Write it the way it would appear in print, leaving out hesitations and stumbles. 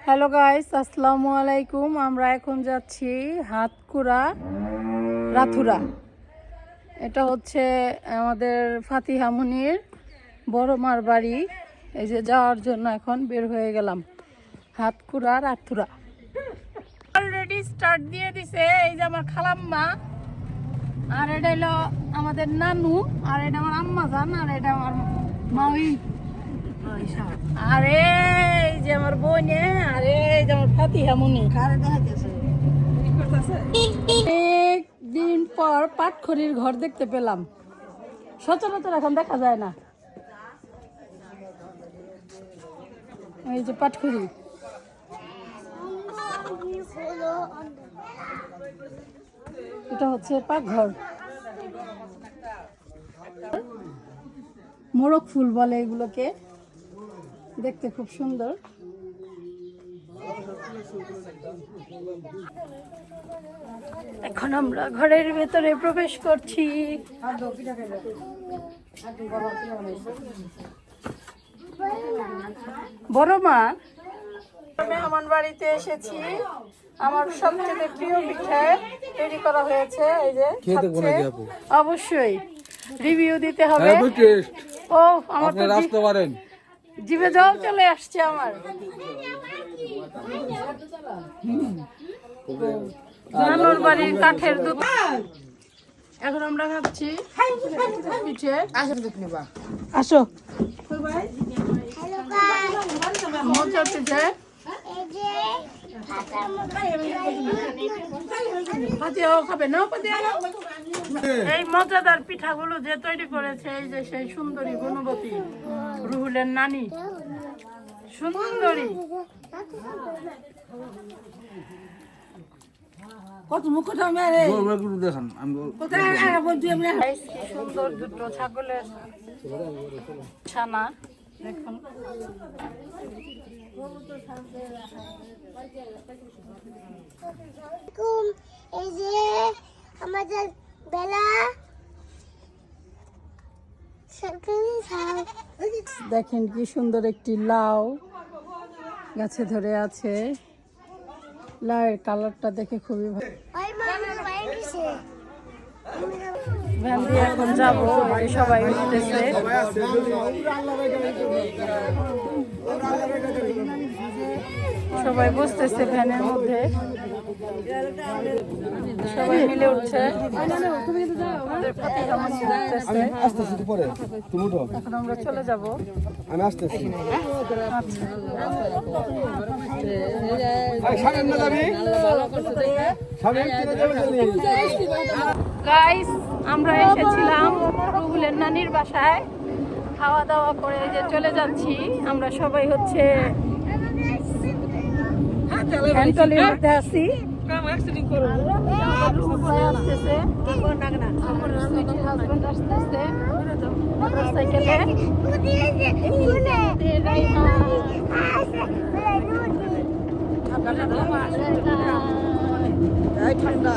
Hello guys, আসসালামু আলাইকুম। আমরা এখন যাচ্ছি হাতকুড়া রাথুরা। এটা হচ্ছে আমাদের ফাতিহা মুনির বড় মার বাড়ি। এই যে যাওয়ার জন্য এখন বের হয়ে গেলাম হাতকুড়া রাথুরা। অলরেডি স্টার্ট দিয়ে দিছে। এই যে আমার খালাম্মা, আর এটা হলো আমাদের নানু, আর এটা আমার আম্মা জান, আর এটা আমার মাউই, আরে এই যে আমার বোনে, আরে এই যে আমার ফাতিহা মুনি। অনেকদিন পর পাটখড়ির ঘর দেখতে পেলাম, সচরাচর এখন দেখা যায় না। এই যে পাটখড়ি, এটা হচ্ছে পাকঘর। মোরগ ফুল বলে এগুলোকে, দেখতে খুব সুন্দর। এখন আমরা ঘরের ভেতরে প্রবেশ করছি। বড় মা, মেহমান বাড়িতে এসেছি। আমার সবচেয়ে প্রিয় পিঠা তৈরি করা হয়েছে। এই যে অবশ্যই রিভিউ দিতে হবে। ও আমার জিভে জল চলে আসছে আমার। নানুর বাড়ির কাঠের দোকান। এখন আমরা খাচ্ছি পিঠে। আসো মজার পিঠে। এই মজাদার পিঠাগুলো যে তৈরি করেছে এই যে সেই সুন্দরী গুণবতী রুহুলের নানি সুন্দরী। সুন্দর দুটো ছাগলের ছানা দেখুন। এই যে আমাদের বেলা দেখেন কি সুন্দর একটি লাউ গাছে ধরে আছে। লাউয়ের কালারটা দেখে খুবই ভালো। ভ্যান দিয়ে এখন যাবো, সবাই উঠতেছে। সবাই বসতেছে ভ্যানের মধ্যে, সবাই মিলে উঠছে। এখন আমরা চলে যাবো। গাইস, আমরা এসেছিলাম রুহুলের নানির বাসায়, খাওয়া দাওয়া করে যে চলে যাচ্ছি। আমরা সবাই হচ্ছে হ্যান্ডটলির মধ্যে আছি। ঠান্ডা